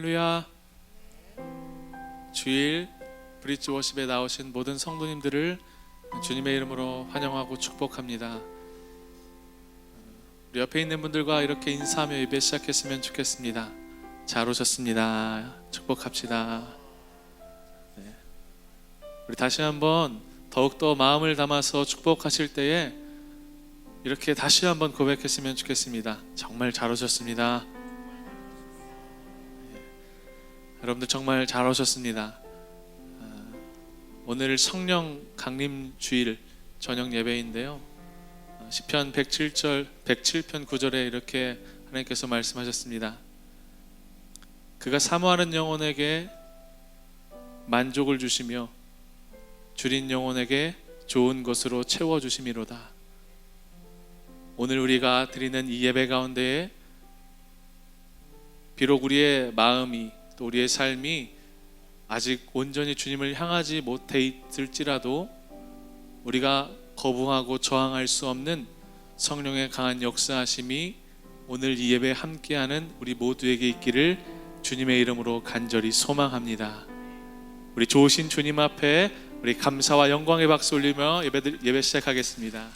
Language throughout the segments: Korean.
할렐루야. 주일 브릿지 워십에 나오신 모든 성도님들을 주님의 이름으로 환영하고 축복합니다. 우리 옆에 있는 분들과 이렇게 인사하며 예배 시작했으면 좋겠습니다. 잘 오셨습니다. 축복합시다. 네. 우리 다시 한번 더욱더 마음을 담아서 축복하실 때에 이렇게 다시 한번 고백했으면 좋겠습니다. 정말 잘 오셨습니다. 여러분들 정말 잘 오셨습니다. 오늘 성령 강림 주일 저녁 예배인데요, 시편 107편 9절에 이렇게 하나님께서 말씀하셨습니다. 그가 사모하는 영혼에게 만족을 주시며 줄인 영혼에게 좋은 것으로 채워주심이로다. 오늘 우리가 드리는 이 예배 가운데에 비록 우리의 마음이 또 우리의 삶이 아직 온전히 주님을 향하지 못해 있을지라도 우리가 거부하고 저항할 수 없는 성령의 강한 역사하심이 오늘 이 예배에 함께하는 우리 모두에게 있기를 주님의 이름으로 간절히 소망합니다. 우리 좋으신 주님 앞에 우리 감사와 영광의 박수 올리며 예배 시작하겠습니다.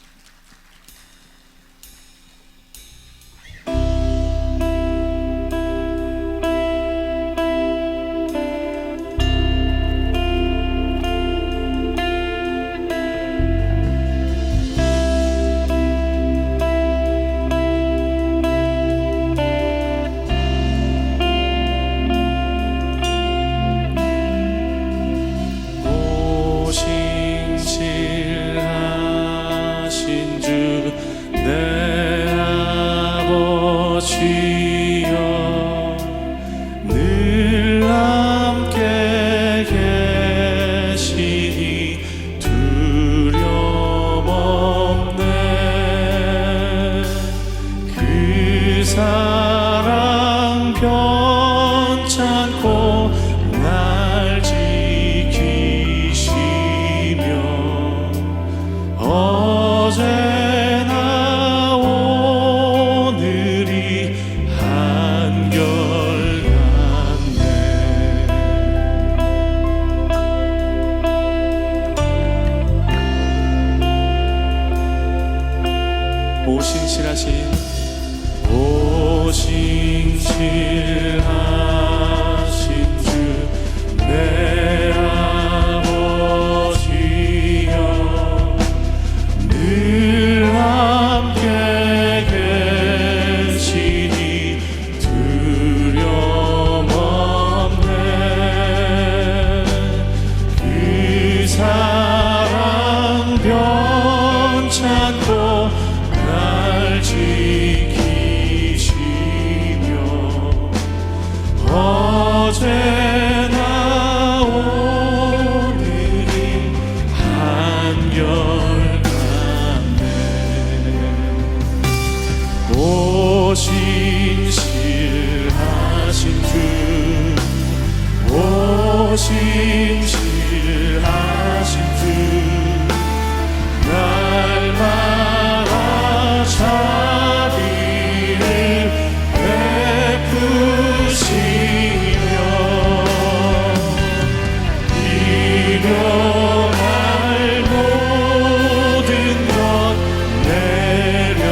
사랑 변찮고 날 지키시며 어제나 오늘이 한결같네. 오신실하신 주 내 아버지여 늘 함께 계시니 두려움 없네. 그 사랑 변찮고 날 어제나 오늘이 한결같네. 오신실하신 주 오신실하신 주 날마다 자비를 베푸시며 일어날 모든 것 내려주시니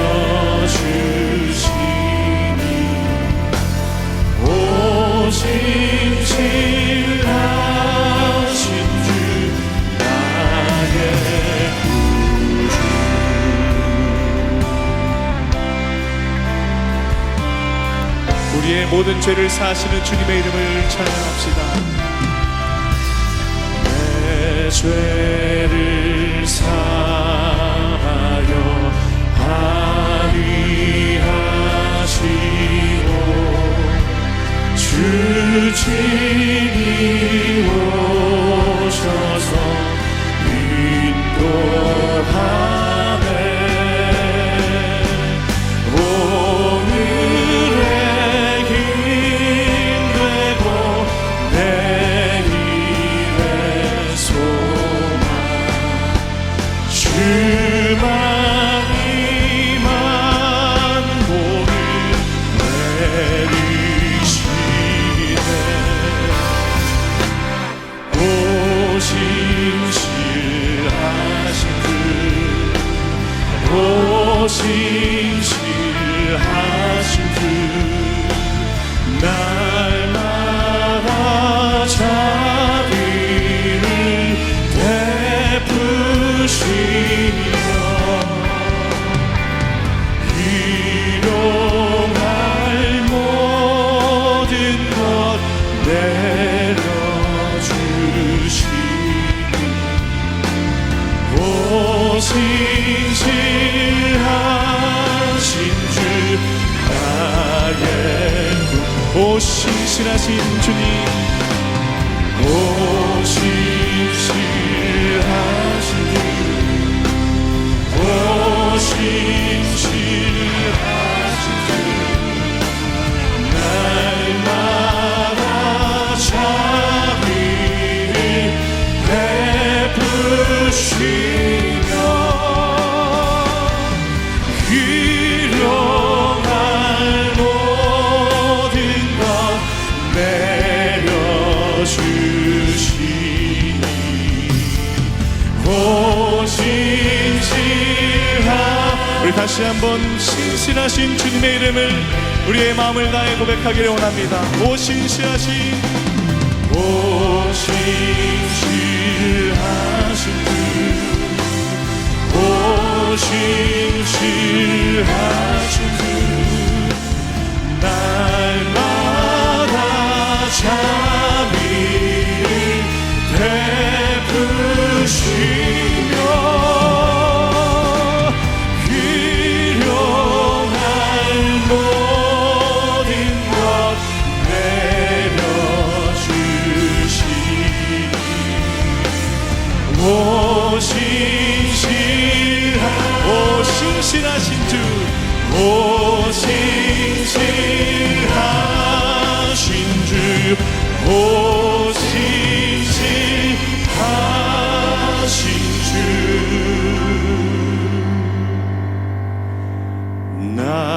오신실하신 주 나의 구주. 우리의 모든 죄를 사하시는 주님의 이름을 찬양합시다. 죄를 사하여 합의하시고 주 주님이 오셔서 인도하네. 오늘의 힘 되고 내일의 소망 신실하신 주 날마다 자비를 베푸시며 일용할 모든 것 내려주시니 오 신실하신 주 나의 오 신실하신 주님 오 신실하신 주 오 신실하신 주 날마다 자비를 베푸시며 일용할 모든 것 내려주시니 오 신실하 우리 다시 한번 신실하신 주님의 이름을 우리의 마음을 다해 고백하기를 원합니다. 오 신실하신 오 신실하신 주 오 신실하신 주 날마다 자비를 베푸시며 일용할 모든 것 내려주시니 오 신실하신 주 오 신실하신 주 오 신실하신 주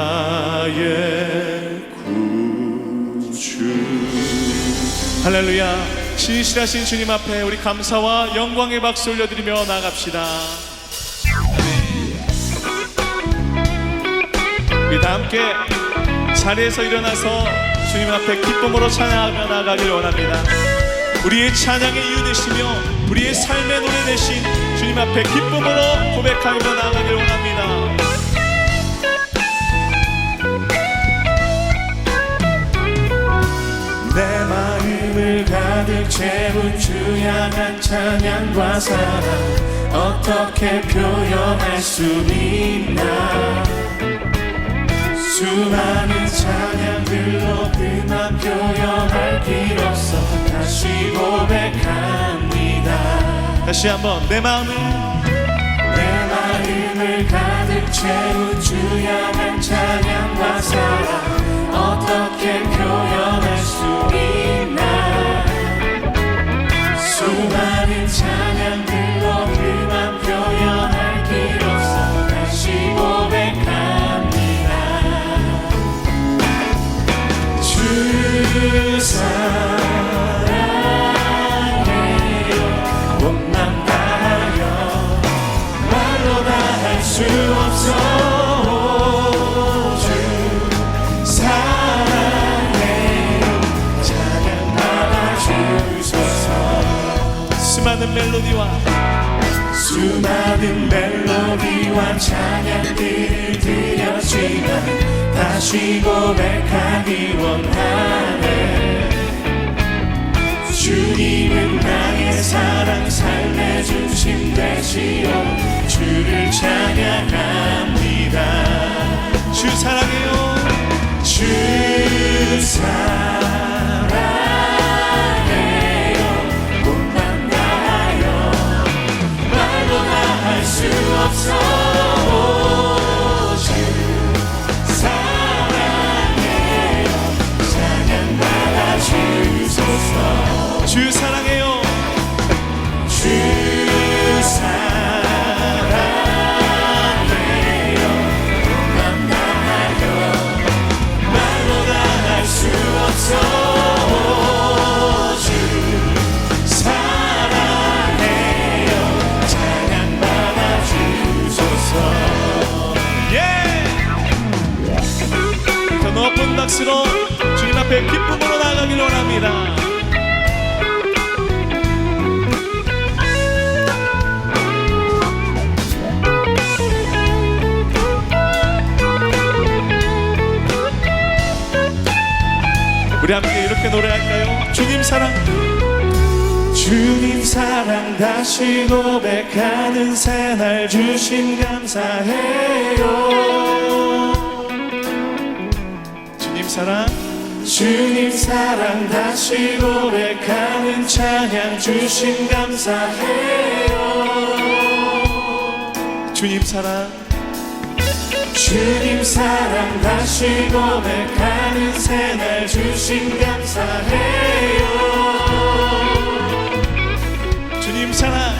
나의 구주 할렐루야. 신실하신 주님 앞에 우리 감사와 영광의 박수 올려드리며 나아갑시다. 우리 다 함께 자리에서 일어나서 주님 앞에 기쁨으로 찬양하며 나아가길 원합니다. 우리의 찬양의 이유 되시며 우리의 삶의 노래 되신 주님 앞에 기쁨으로 고백하며 나아가길 원합니다. 내 마음을 가득 채운 주 향한 찬양과 사랑 어떻게 표현할 수 있나. 수많은 찬양들로 그만 표현할 길 없어 다시 고백합니다. 다시 한번 내 마음을 가득 채운 주 향한 찬양과 사랑 어떻게 표현할 수 있나. 수많은 찬양들로 그만 표현할 길 없어 다시 고백합니다. 주 사랑해요 온 맘 다하여 말로 다 할 수 없어. 주 사랑해요 찬양 받아주소서. 수많은 멜로디와 찬양들을 드렸지만 다시 고백하기 원하네. 주님은 나의 사랑 삶의 중심 되시오. 주를 찬양합니다. 주 사랑해요 주 사랑해요 온 맘 다하여 말로 다 할 수 없어. 주 사랑해요 찬양 받아주소서. 주 사랑해요 주 사랑해요 온 맘 다하여 박수로 주님 앞에 기쁨으로 나아가길 원합니다. 우리 함께 이렇게 노래할까요? 주님 사랑, 주님 사랑 다시 고백하는 새날 주심 감사해요. 주님 사랑, 주님 사랑 다시 고백하는 찬양 주심 감사해요. 주님 사랑, 주님 사랑 다시 고백하는 새날 주심 감사해요. 주님 사랑,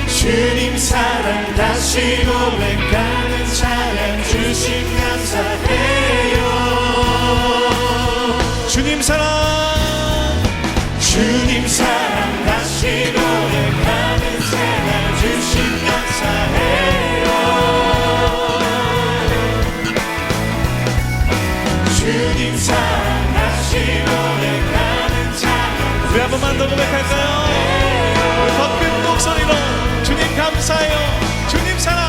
주님 사랑 다시 고백하는 찬양 주심 감사해요. 주님 사랑, 주님 사랑 다시 고백하는 새날 주심 감사해요. 주님 사랑 다시 고백하는 찬양. 우리 한 번만 더 고백할까요? 우리 더 큰 목소리로 주님 감사해요. 주님 사랑,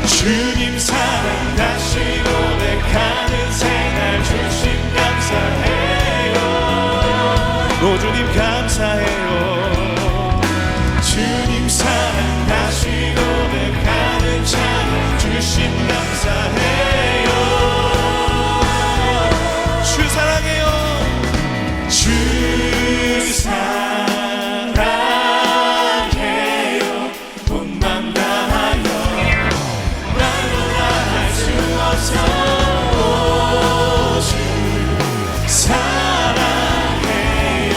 주님 사랑 다시 고백하는 새날 주심 감사해요. 오 주님 감사해요. 주님 사랑 다시 고백하는 찬양 주심 감사해요. 주 사랑해요. 주 사랑해요. 온 맘 다하여 말로 다 할 수 없어. 주 사랑해요.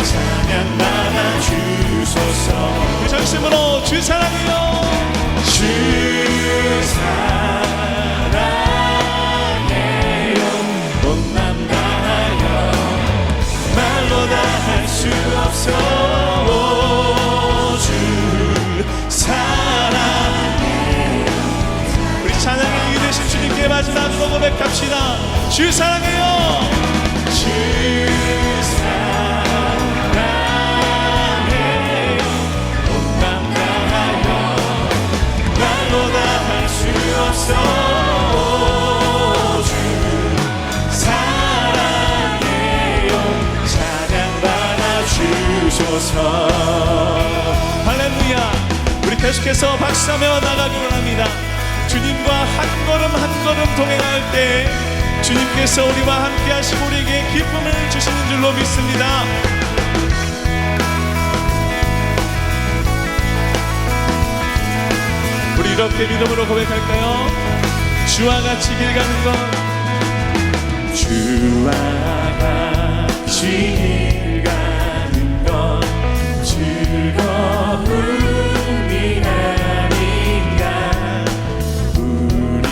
찬양 받아 주소서. 그 전심으로 주 사랑해요. 주 사랑해요. 온 맘 다하여 말로 다 할 수 없어. 주 사랑해요. 우리 찬양의 이유 되신 주님께 마지막으로 고백합시다. 주 사랑해요. 주 사랑해요. 온 맘 다하여 말로 다 할 수 없어. 주 사랑해요. 찬양 받아 주소서. 할렐루야. 우리 계속해서 박수하며 나가기 원합니다. 주님과 한 걸음 한 걸음 동행할 때 주님께서 우리와 함께 하시고 우리에게 기쁨을 주시는 줄로 믿습니다. 우리 이렇게 믿음으로 고백할까요? 주와 같이 길 가는 것, 주와 같이 길 가는 것 즐거움이 아닌가. 우리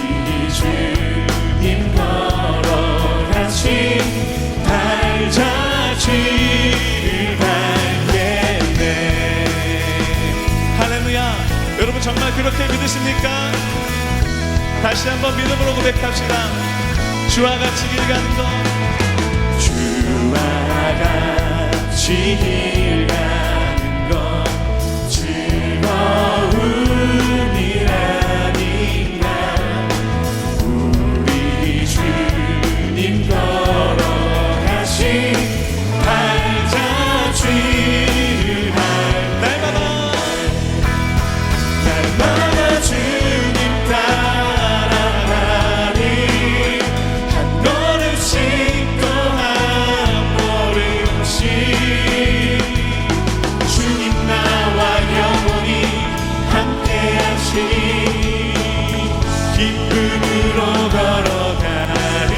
주님 걸어가신 발자취를 밟겠네. 할렐루야. 여러분 정말 그렇게 믿으십니까? 다시 한번 믿음으로 고백합시다. 주와 같이 길 가는 것, 주와 같이 길 가는 것 즐거움이 아닌가. 우리 주님 걸어가신 발자취를 날마다 주님 따라가니 한 걸음씩 또 한 걸음씩 주님 나와 영원히 함께 하시니 기쁨으로 걸어가리.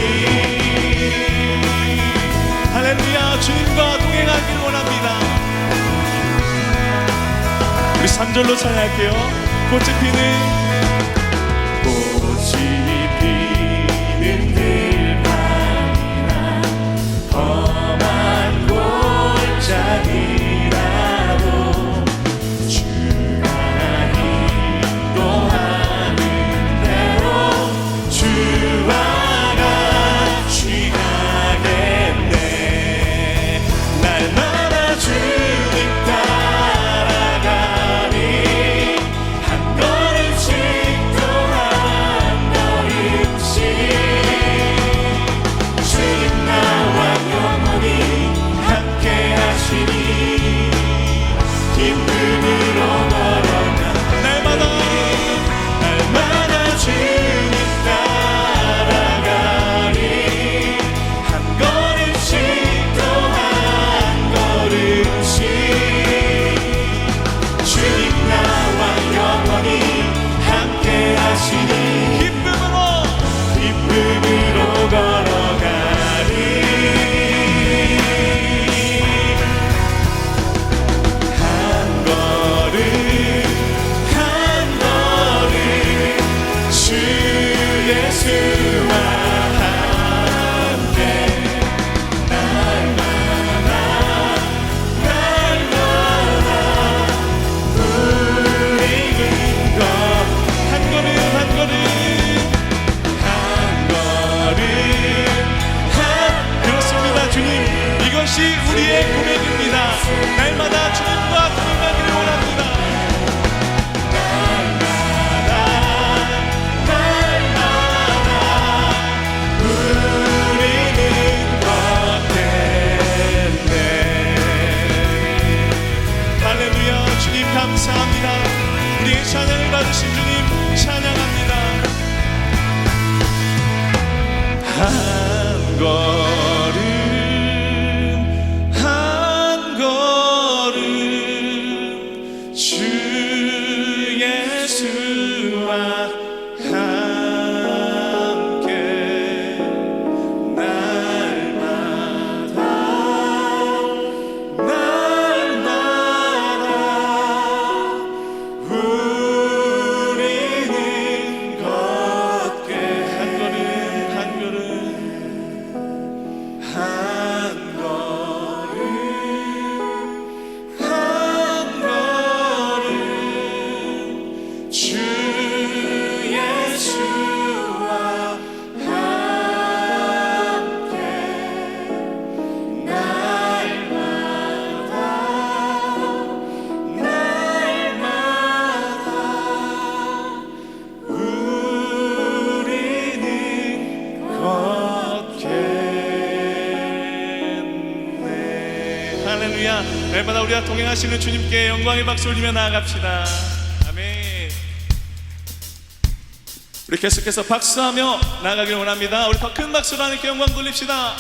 할렐루야. 주님과 동행하길 원합니다. 우리 3절로 찬양할게요. 꽃이 피는 들판이나 험한 골짜기라도 주가 인도하는 대로 주와 같이 가 예수와 함께 날마다 우리는 것 한 걸음 한 걸음 그렇습니다. 주님, 이것이 우리의 고백입니다. 날마다 주님과 동행하기를 원합니다. 우리는 걷겠네. 할렐루야. 주님 감사합니다. 우리의 찬양을 받으신 주님 찬양합니다. 한 걸음 한 걸음 주 예수와 함께 날마다 우리는 걷게 한 걸음 한 걸음 한 걸음 한 걸음 주 예수와 함께 날마다 우리는 걷겠네. 할렐루야. 날마다 우리와 동행하시는 주님께 영광의 박수 올리며 나아갑시다. 아멘. 우리 계속해서 박수하며 나아가길 원합니다. 우리 더 큰 박수로 하나님께 영광 돌립시다.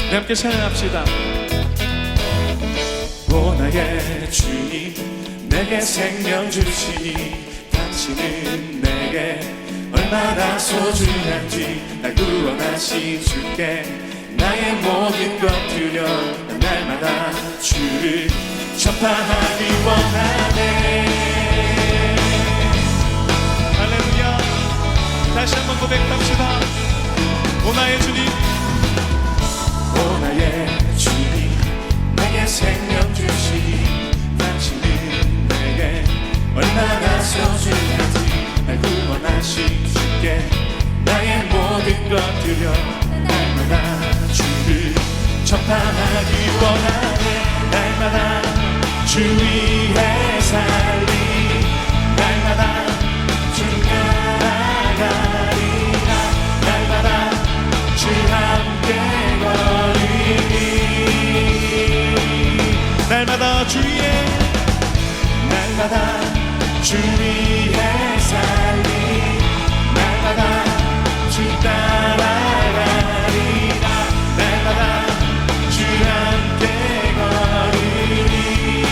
우리 함께 찬양합시다. 오 나의 주님, 내게 생명 주시니 당신은 내게 얼마나 소중한지 날 구원하신 주께 나의 모든 것 드려 날마다 주를 전파하기 원하네. 할렐루야. 다시 한번 고백합시다. 오 나의 주님, 오 나의 주님, 내게 생명 주시니 당신은 내게 얼마나 소중한지 날 구원하신 주께 나의 모든 것 드려 날마다 주를 전파하기 원하네. 날마다 주 위에 살리 날마다 주 나아가리라. 날마다 주 함께 날마다 주 위에 날마다 주 위에 살리 날마다 주 따라가리라. 날마다 주 함께 걸으리.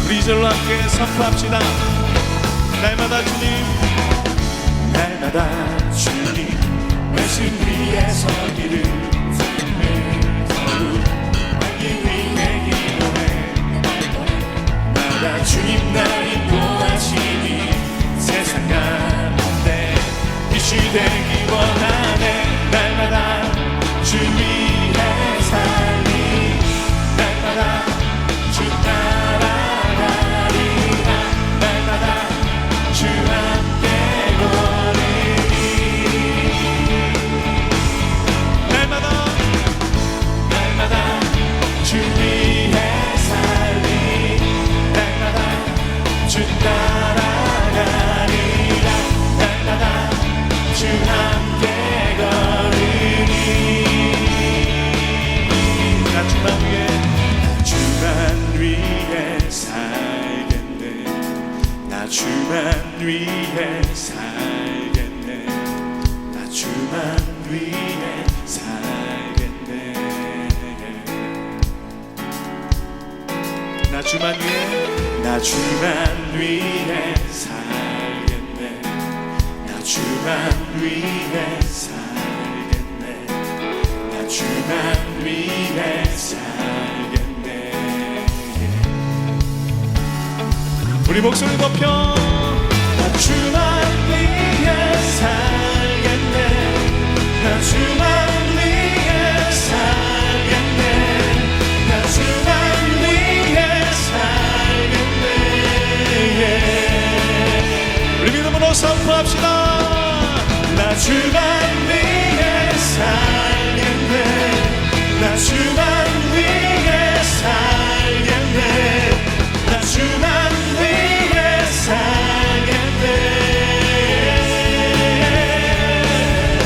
우리 이절로 함께 선포합시다. 날마다 주님, 날마다 주님 말씀 위에 서기를 주님을 더욱 알기 위해 기도해. 날마다 주님 날 인도하시니 세상 가운데 빛이 되기 원하네. 날마다 주 위에 살리 날마다 주 따라가리라. 날마다 주 함께 걸으리. 날마다 주 위에 살리 날마다 주 따라가리라. 날마다 주 함께 걸으리. 나 주만 위해 살겠네. 나 주만 위해 살겠네. 나 주만 위해 살겠네. 주만 위해 나 주만 위해 살겠네 나 주만 위해 살겠네 나 주만 위해 살겠네 우리 목소리 높여 나 주만 위해 살겠네 나 주만 위해 살겠네 나 주만 위해 살겠네 우리 믿음으로 선포합시다 나 주만 위해 살겠네 나 주만 위해 살겠네 나 주만 위해 살겠네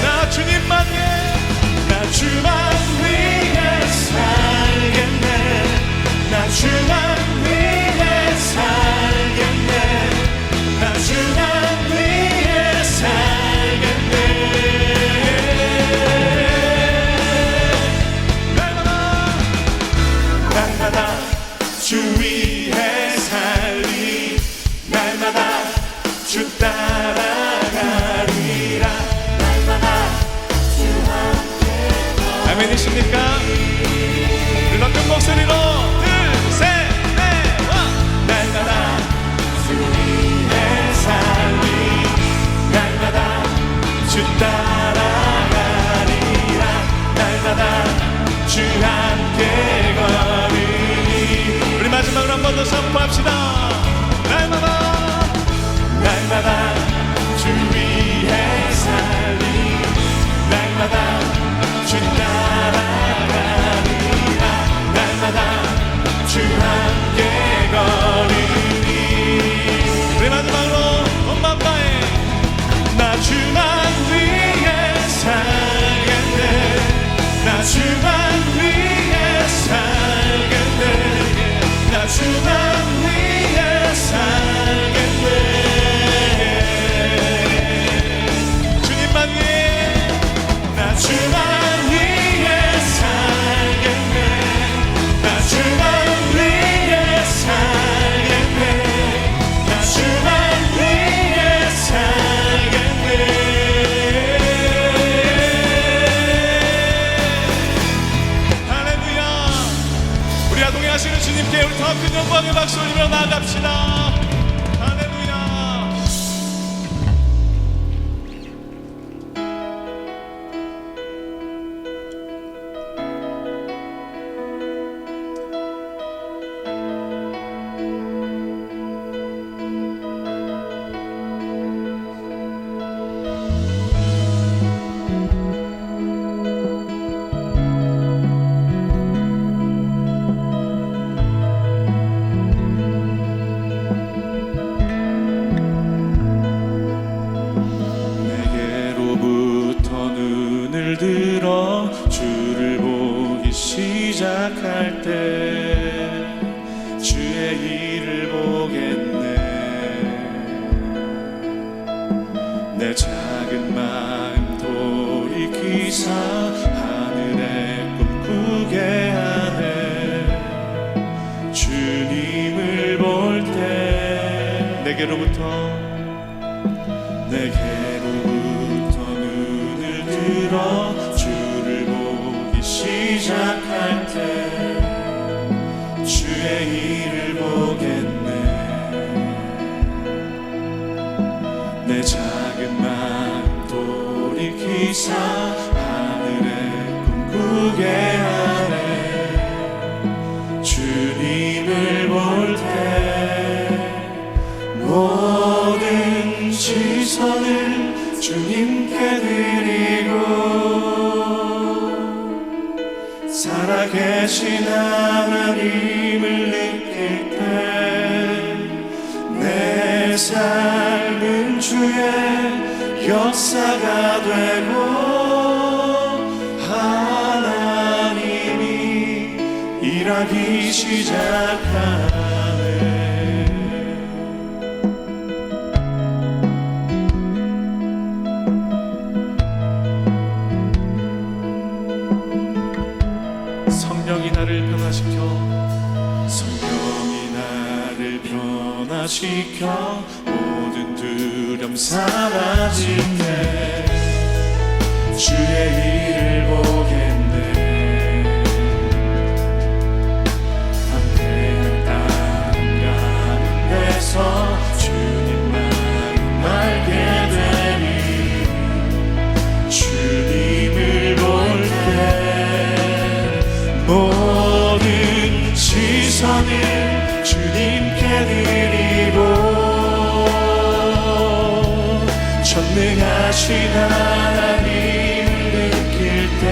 나 주님만 위해 나 주만 위해 살겠네 나 주만 위해 살겠네 나 주만 위해 살겠네 날마다 주 위에 살리 날마다 주 따라가리라 날마다 주 함께 아멘이십니까? 우리 큰 목소리로 둘, 셋, 넷, 와! 날마다 주 위에 살리 날마다 주 따라가리라 날마다 주 함께 걸으니 우리 마지막으로 한 번 더 선포합시다 날마다 주 위에 살리 날마다 주 따라가리라 날마다 주 함께 걸으니 우리 마지막으로 엄마 아빠의 나 주만 위해 살겠네 나 주만 위해 살겠네 나 주만 위해 살겠네 주님만 위해 나 주만 위해 살겠네 나 주만 위해 살겠네 나 주만 위해 살겠네 할렐루야 우리가 동행하시는 주님께 우리 더 큰 영광의 박수 올리며 나아갑시다 할렐루야 내게로부터 눈을 들어 주를 보기 시작할 때 주의 일을 보겠네 내 작은 마음 돌이키사 하늘에 꿈꾸게 하네 주님을 볼 때 내게로부터 눈을 들어 주를 보기 시작할 때 주의 일을 보겠네 내 작은 마음 돌이키사 하늘에 꿈꾸게 하네 주님을 볼 때 모든 시선을 주님께 드리고 살아계신 하나님을 느낄 때 내 삶은 주의 역사가 되고 하나님이 일하기 시작하네 성령이 나를 변화시켜 성령이 지켜 모든 두려움 사라질 때 주의 일을 보겠네. 함께한 땅 가운데서 주님만 알게 되리. 주님을 볼 때 모든 시선을 주님께 드리고 전능하신 하나님을 느낄 때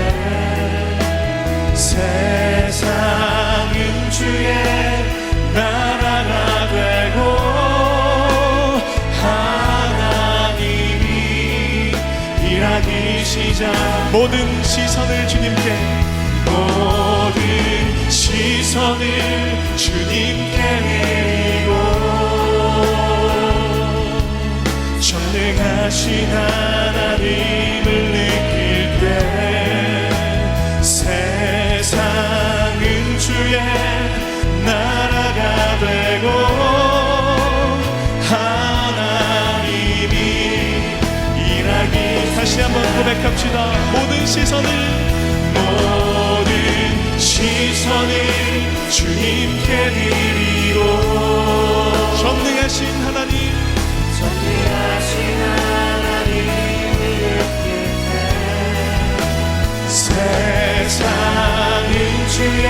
세상은 주의 나라가 되고 하나님이 일하기 시작. 모든 시선을 주님께 모든 시선을 주님께 드리고 전능하신 하나님을 느낄 때 세상은 주의 나라가 되고 하나님이 일하기. 다시 한번 고백합시다. 모든 시선을 주님께 드리고 전능하신 하나님을 느낄 때 세상은 주의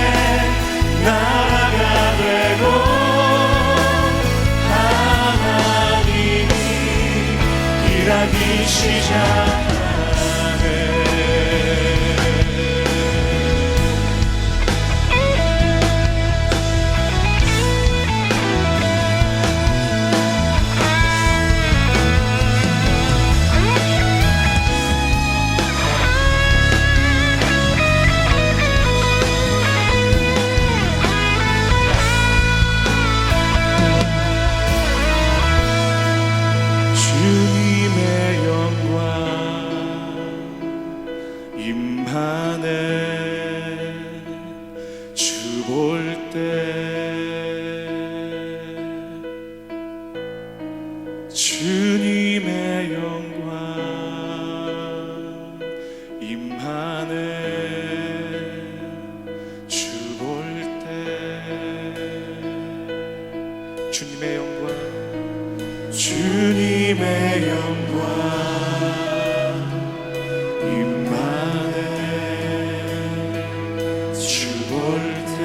나라가 되고 하나님이 일하기 시작하네. 주님의 영광 임하네. 주 볼 때 주님의 영광 임하네. 주 볼 때 주님의 영광 임하네. 주 볼 때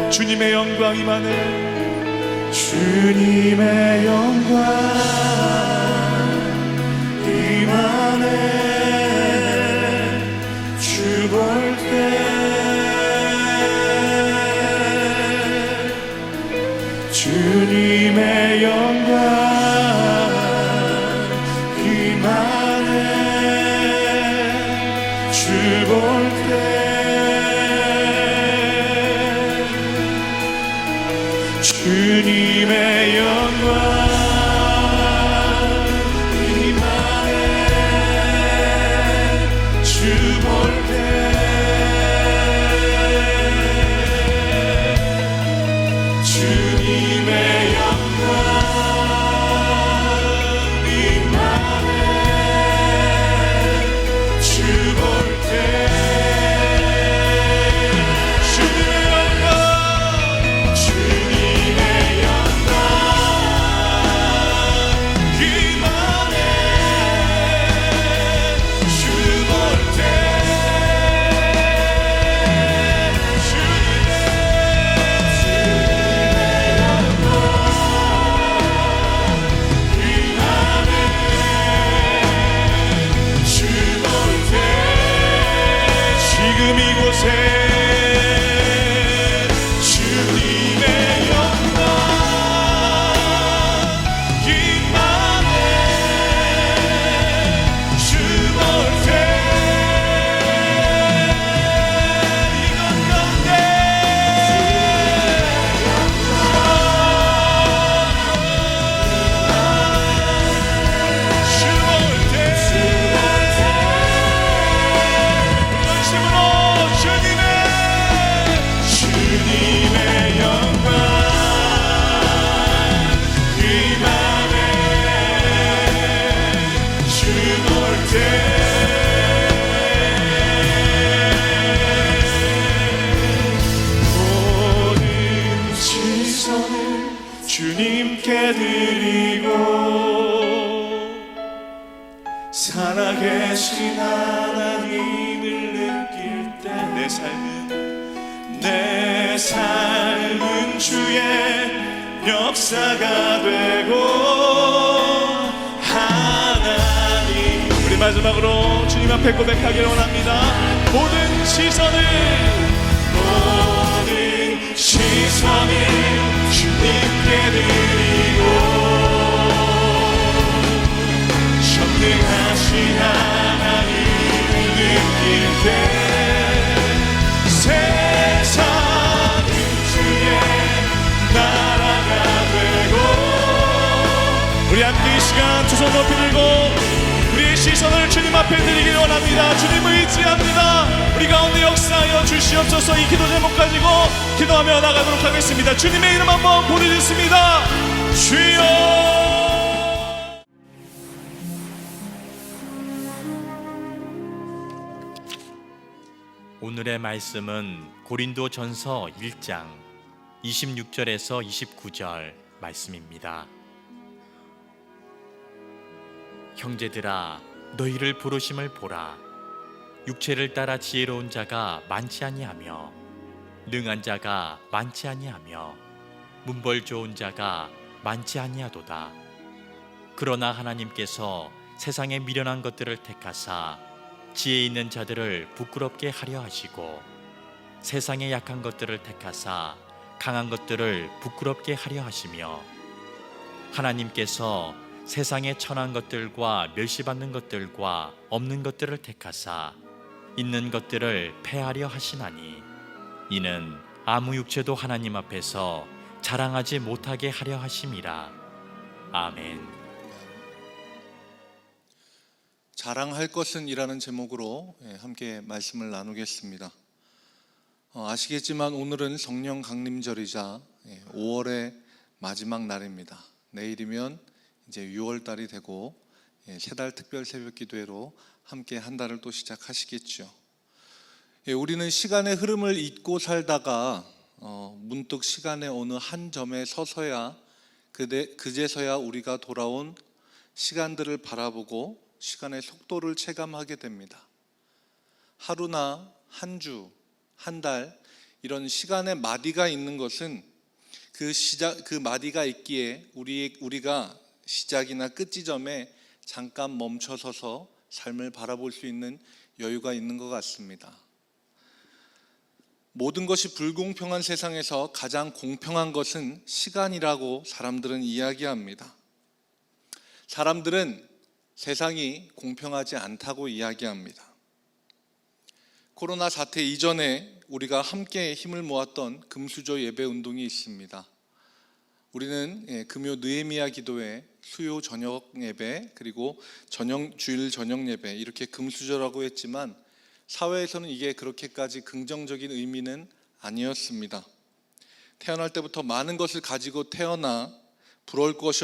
주님의 영광 임하네. 주님의 영광 임하네. 주 볼 때 주님의 영광 임하네. 주 볼 때 주님의 영광 임하네. 주 볼 때 주님의 영광 임하네. 주 볼 때 주님의 영광 주님께 드리고 살아계신 하나님을 느낄 때 내 삶은 주의 역사가 되고 하나님. 우리 마지막으로 주님 앞에 고백하기를 원합니다. 모든 시선을 주님께 드리고 전능하신 하나님을 느낄 때 세상은 주의 나라가 되고. 우리 함께 이 시간 두 손 높이 들고 우리의 시선을 주님 앞에 드리길 원합니다. 주님을 의지합니다. 우리 가운데 역사하여 주시옵소서. 이 기도 제목 가지고 기도하며 나가도록 하겠습니다. 주님의 이름 한번 부르짖습니다. 주여. 오늘의 말씀은 고린도전서 1장 26절에서 29절 말씀입니다. 형제들아, 너희를 부르심을 보라. 육체를 따라 지혜로운 자가 많지 아니하며 능한 자가 많지 아니하며 문벌 좋은 자가 많지 아니하도다. 그러나 하나님께서 세상에 미련한 것들을 택하사 지혜 있는 자들을 부끄럽게 하려 하시고 세상에 약한 것들을 택하사 강한 것들을 부끄럽게 하려 하시며 하나님께서 세상에 천한 것들과 멸시받는 것들과 없는 것들을 택하사 있는 것들을 패하려 하시나니 이는 아무 육체도 하나님 앞에서 자랑하지 못하게 하려 하심이라. 아멘. 자랑할 것은 이라는 제목으로 함께 말씀을 나누겠습니다. 아시겠지만 오늘은 성령 강림절이자 5월의 마지막 날입니다. 내일이면 이제 6월 달이 되고 세 달 특별 새벽 기도회로 함께 한 달을 또 시작하시겠죠. 우리는 시간의 흐름을 잊고 살다가 문득 시간의 어느 한 점에 서서야 그제서야 우리가 돌아온 시간들을 바라보고 시간의 속도를 체감하게 됩니다. 하루나 한 주, 한 달 이런 시간의 마디가 있는 것은 그 마디가 있기에 우리가 시작이나 끝 지점에 잠깐 멈춰서서 삶을 바라볼 수 있는 여유가 있는 것 같습니다. 모든 것이 불공평한 세상에서 가장 공평한 것은 시간이라고 사람들은 이야기합니다. 사람들은 세상이 공평하지 않다고 이야기합니다. 코로나 사태 이전에 우리가 함께 힘을 모았던 금수저 예배 운동이 있습니다. 우리는 금요 느헤미야 기도회, 수요 저녁 예배, 그리고 주일 저녁 예배 이렇게 금수저라고 했지만 사회에서는 이게 그렇게까지 긍정적인 의미는 아니었습니다. 태어날 때부터 많은 것을 가지고 태어나 부러울 것이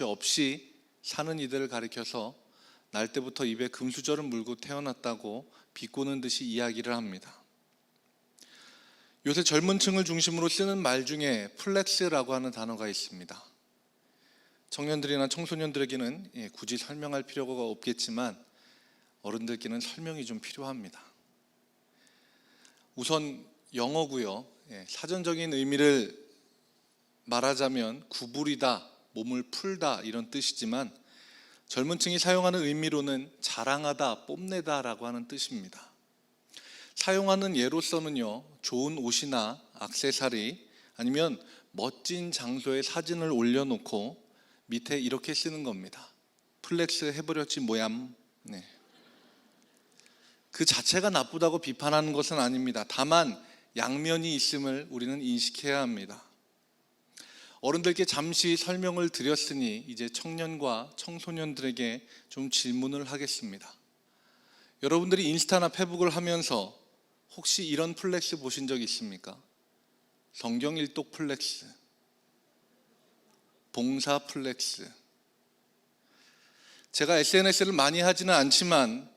없이 사는 이들을 가리켜서 날 때부터 입에 금수저를 물고 태어났다고 비꼬는 듯이 이야기를 합니다. 요새 젊은 층을 중심으로 쓰는 말 중에 플렉스라고 하는 단어가 있습니다. 청년들이나 청소년들에게는 굳이 설명할 필요가 없겠지만 어른들께는 설명이 좀 필요합니다. 우선 영어고요. 사전적인 의미를 말하자면 구부리다, 몸을 풀다 이런 뜻이지만 젊은 층이 사용하는 의미로는 자랑하다, 뽐내다라고 하는 뜻입니다. 사용하는 예로서는요, 좋은 옷이나 액세서리 아니면 멋진 장소에 사진을 올려놓고 밑에 이렇게 쓰는 겁니다. 플렉스 해버렸지 뭐얌. 그 자체가 나쁘다고 비판하는 것은 아닙니다. 다만 양면이 있음을 우리는 인식해야 합니다. 어른들께 잠시 설명을 드렸으니 이제 청년과 청소년들에게 좀 질문을 하겠습니다. 여러분들이 인스타나 페북을 하면서 혹시 이런 플렉스 보신 적 있습니까? 성경 일독 플렉스, 봉사 플렉스. 제가 SNS를 많이 하지는 않지만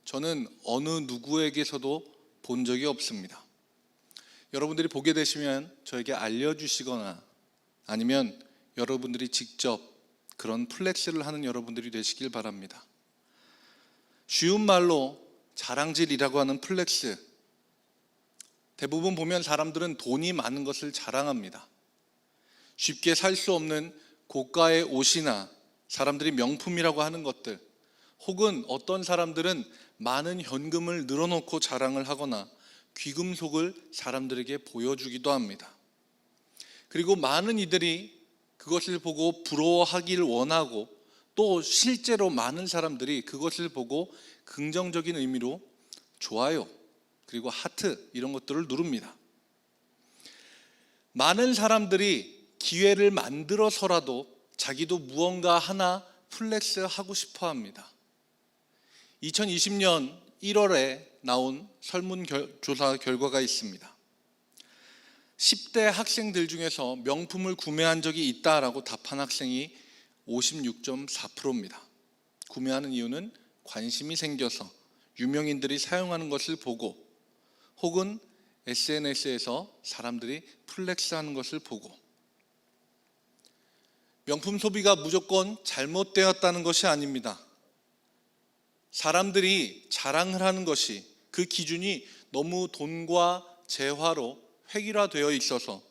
저는 어느 누구에게서도 본 적이 없습니다. 여러분들이 보게 되시면 저에게 알려주시거나 아니면 여러분들이 직접 그런 플렉스를 하는 여러분들이 되시길 바랍니다. 쉬운 말로 자랑질이라고 하는 플렉스, 대부분 보면 사람들은 돈이 많은 것을 자랑합니다. 쉽게 살 수 없는 고가의 옷이나 사람들이 명품이라고 하는 것들, 혹은 어떤 사람들은 많은 현금을 늘어놓고 자랑을 하거나 귀금속을 사람들에게 보여주기도 합니다. 그리고 많은 이들이 그것을 보고 부러워하기를 원하고, 또 실제로 많은 사람들이 그것을 보고 긍정적인 의미로 좋아요, 그리고 하트 이런 것들을 누릅니다. 많은 사람들이 기회를 만들어서라도 자기도 무언가 하나 플렉스하고 싶어 합니다. 2020년 1월에 나온 설문조사 결과가 있습니다. 10대 학생들 중에서 명품을 구매한 적이 있다라고 답한 학생이 56.4%입니다. 구매하는 이유는 관심이 생겨서 유명인들이 사용하는 것을 보고, 혹은 SNS에서 사람들이 플렉스하는 것을 보고. 명품 소비가 무조건 잘못되었다는 것이 아닙니다. 사람들이 자랑을 하는 것이, 그 기준이 너무 돈과 재화로 획일화되어 있어서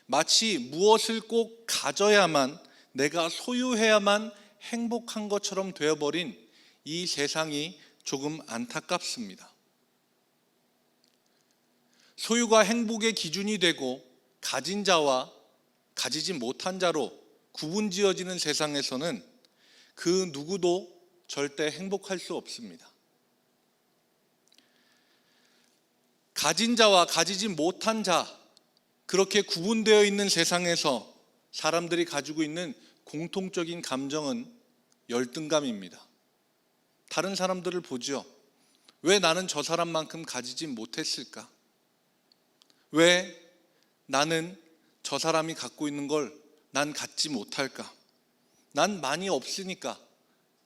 마치 무엇을 꼭 가져야만, 내가 소유해야만 행복한 것처럼 되어버린 이 세상이 조금 안타깝습니다. 소유가 행복의 기준이 되고 가진 자와 가지지 못한 자로 구분지어지는 세상에서는 그 누구도 절대 행복할 수 없습니다. 가진 자와 가지지 못한 자, 그렇게 구분되어 있는 세상에서 사람들이 가지고 있는 공통적인 감정은 열등감입니다. 다른 사람들을 보죠. 왜 나는 저 사람만큼 가지지 못했을까? 왜 나는 저 사람이 갖고 있는 걸 난 갖지 못할까? 난 많이 없으니까,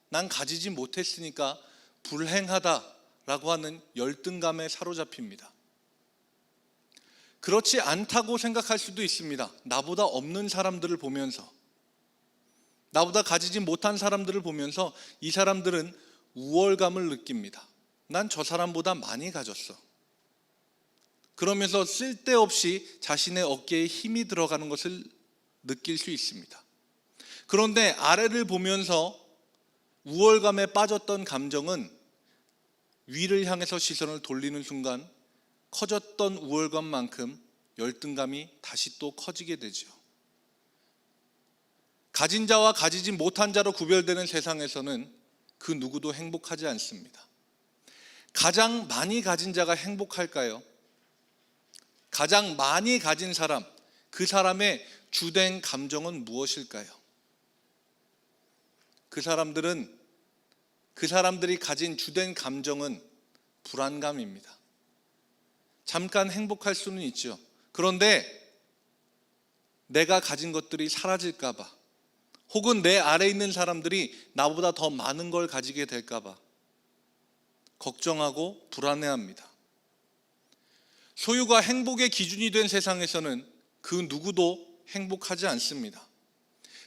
난 가지지 못했으니까 불행하다라고 하는 열등감에 사로잡힙니다. 그렇지 않다고 생각할 수도 있습니다. 나보다 없는 사람들을 보면서, 나보다 가지지 못한 사람들을 보면서 이 사람들은 우월감을 느낍니다. 난 저 사람보다 많이 가졌어. 그러면서 쓸데없이 자신의 어깨에 힘이 들어가는 것을 느낄 수 있습니다. 그런데 아래를 보면서 우월감에 빠졌던 감정은 위를 향해서 시선을 돌리는 순간 커졌던 우월감만큼 열등감이 다시 또 커지게 되죠. 가진 자와 가지지 못한 자로 구별되는 세상에서는 그 누구도 행복하지 않습니다. 가장 많이 가진 자가 행복할까요? 가장 많이 가진 사람, 그 사람의 주된 감정은 무엇일까요? 그 사람들이 가진 주된 감정은 불안감입니다. 잠깐 행복할 수는 있죠. 그런데 내가 가진 것들이 사라질까 봐, 혹은 내 아래에 있는 사람들이 나보다 더 많은 걸 가지게 될까 봐 걱정하고 불안해합니다. 소유가 행복의 기준이 된 세상에서는 그 누구도 행복하지 않습니다.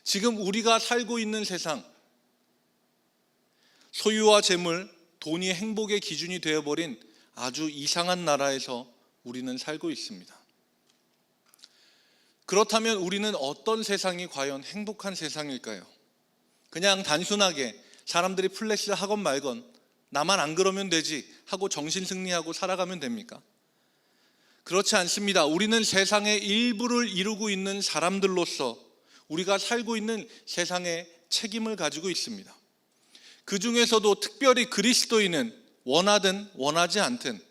지금 우리가 살고 있는 세상, 소유와 재물, 돈이 행복의 기준이 되어버린 아주 이상한 나라에서 우리는 살고 있습니다. 그렇다면 우리는 어떤 세상이 과연 행복한 세상일까요? 그냥 단순하게 사람들이 플렉스 하건 말건 나만 안 그러면 되지 하고 정신승리하고 살아가면 됩니까? 그렇지 않습니다. 우리는 세상의 일부를 이루고 있는 사람들로서 우리가 살고 있는 세상에 책임을 가지고 있습니다. 그 중에서도 특별히 그리스도인은 원하든 원하지 않든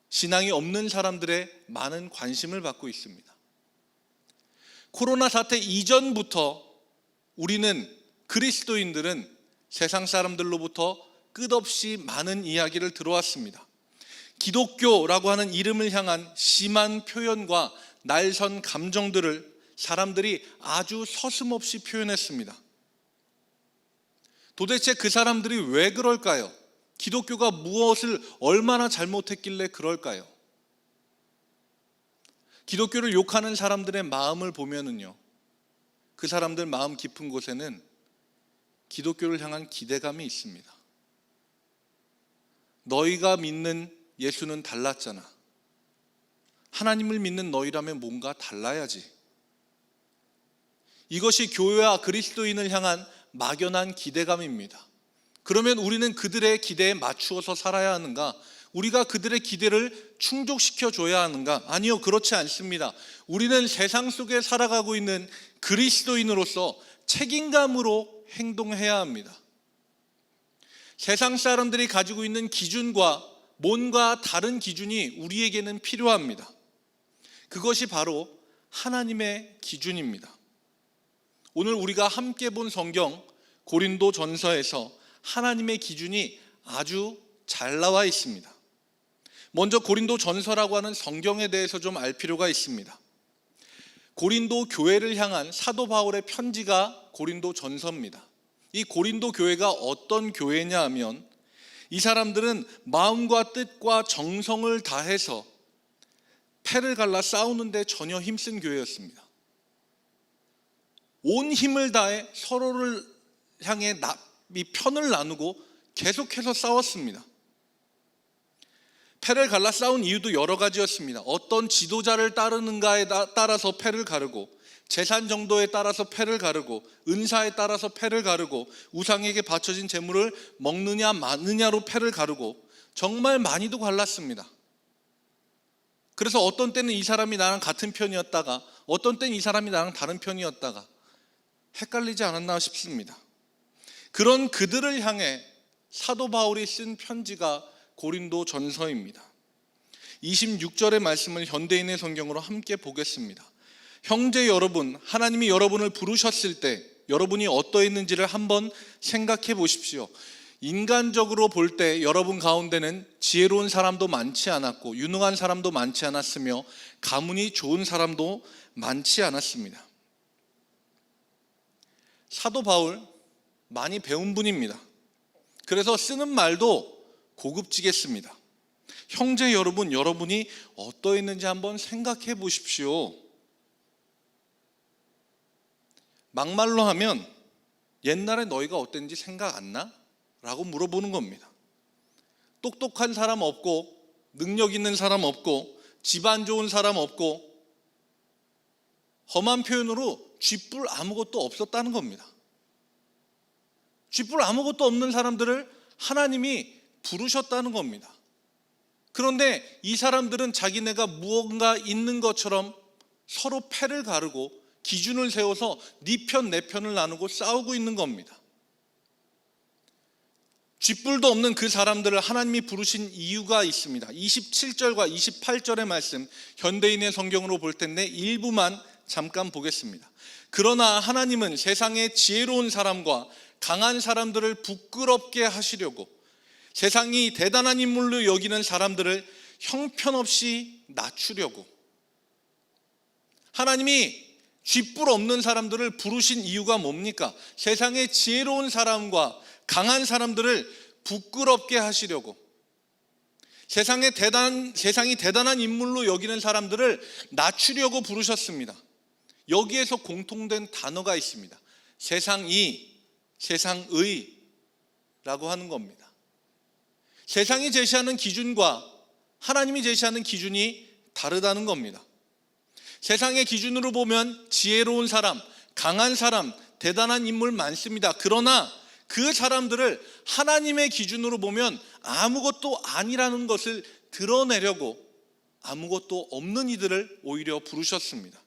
신앙이 없는 사람들의 많은 관심을 받고 있습니다. 코로나 사태 이전부터 우리는, 그리스도인들은 세상 사람들로부터 끝없이 많은 이야기를 들어왔습니다. 기독교라고 하는 이름을 향한 심한 표현과 날선 감정들을 사람들이 아주 서슴없이 표현했습니다. 도대체 그 사람들이 왜 그럴까요? 기독교가 무엇을 얼마나 잘못했길래 그럴까요? 기독교를 욕하는 사람들의 마음을 보면은요, 그 사람들 마음 깊은 곳에는 기독교를 향한 기대감이 있습니다. 너희가 믿는 예수는 달랐잖아. 하나님을 믿는 너희라면 뭔가 달라야지. 이것이 교회와 그리스도인을 향한 막연한 기대감입니다. 그러면 우리는 그들의 기대에 맞추어서 살아야 하는가? 우리가 그들의 기대를 충족시켜 줘야 하는가? 아니요, 그렇지 않습니다. 우리는 세상 속에 살아가고 있는 그리스도인으로서 책임감으로 행동해야 합니다. 세상 사람들이 가지고 있는 기준과 뭔가 다른 기준이 우리에게는 필요합니다. 그것이 바로 하나님의 기준입니다. 오늘 우리가 함께 본 성경 고린도전서에서 하나님의 기준이 아주 잘 나와 있습니다. 먼저 고린도전서라고 하는 성경에 대해서 좀 알 필요가 있습니다. 고린도 교회를 향한 사도 바울의 편지가 고린도전서입니다. 이 고린도 교회가 어떤 교회냐 하면 이 사람들은 마음과 뜻과 정성을 다해서 패를 갈라 싸우는데 전혀 힘쓴 교회였습니다. 온 힘을 다해 서로를 향해 이 편을 나누고 계속해서 싸웠습니다. 패를 갈라 싸운 이유도 여러 가지였습니다. 어떤 지도자를 따르는가에 따라서 패를 가르고, 재산 정도에 따라서 패를 가르고, 은사에 따라서 패를 가르고, 우상에게 바쳐진 재물을 먹느냐 마느냐로 패를 가르고, 정말 많이도 갈랐습니다. 그래서 어떤 때는 이 사람이 나랑 같은 편이었다가 어떤 때는 이 사람이 나랑 다른 편이었다가 헷갈리지 않았나 싶습니다. 그런 그들을 향해 사도 바울이 쓴 편지가 고린도전서입니다. 26절의 말씀을 현대인의 성경으로 함께 보겠습니다. 형제 여러분, 하나님이 여러분을 부르셨을 때 여러분이 어떠했는지를 한번 생각해 보십시오. 인간적으로 볼 때 여러분 가운데는 지혜로운 사람도 많지 않았고 유능한 사람도 많지 않았으며 가문이 좋은 사람도 많지 않았습니다. 사도 바울 많이 배운 분입니다. 그래서 쓰는 말도 고급지겠습니다. 형제 여러분, 여러분이 어떠했는지 한번 생각해 보십시오. 막말로 하면 옛날에 너희가 어땠는지 생각 안 나? 라고 물어보는 겁니다. 똑똑한 사람 없고 능력 있는 사람 없고 집안 좋은 사람 없고 험한 표현으로 쥐뿔 아무것도 없었다는 겁니다. 쥐뿔 아무것도 없는 사람들을 하나님이 부르셨다는 겁니다. 그런데 이 사람들은 자기네가 무언가 있는 것처럼 서로 패를 가르고 기준을 세워서 네 편 내 편을 나누고 싸우고 있는 겁니다. 쥐뿔도 없는 그 사람들을 하나님이 부르신 이유가 있습니다. 27절과 28절의 말씀 현대인의 성경으로 볼 텐데 일부만 잠깐 보겠습니다. 그러나 하나님은 세상의 지혜로운 사람과 강한 사람들을 부끄럽게 하시려고 세상이 대단한 인물로 여기는 사람들을 형편없이 낮추려고 하나님이 쥐뿔 없는 사람들을 부르신 이유가 뭡니까? 세상의 지혜로운 사람과 강한 사람들을 부끄럽게 하시려고 세상이 대단한 인물로 여기는 사람들을 낮추려고 부르셨습니다. 여기에서 공통된 단어가 있습니다. 세상이, 세상의 라고 하는 겁니다. 세상이 제시하는 기준과 하나님이 제시하는 기준이 다르다는 겁니다. 세상의 기준으로 보면 지혜로운 사람, 강한 사람, 대단한 인물 많습니다. 그러나 그 사람들을 하나님의 기준으로 보면 아무것도 아니라는 것을 드러내려고 아무것도 없는 이들을 오히려 부르셨습니다.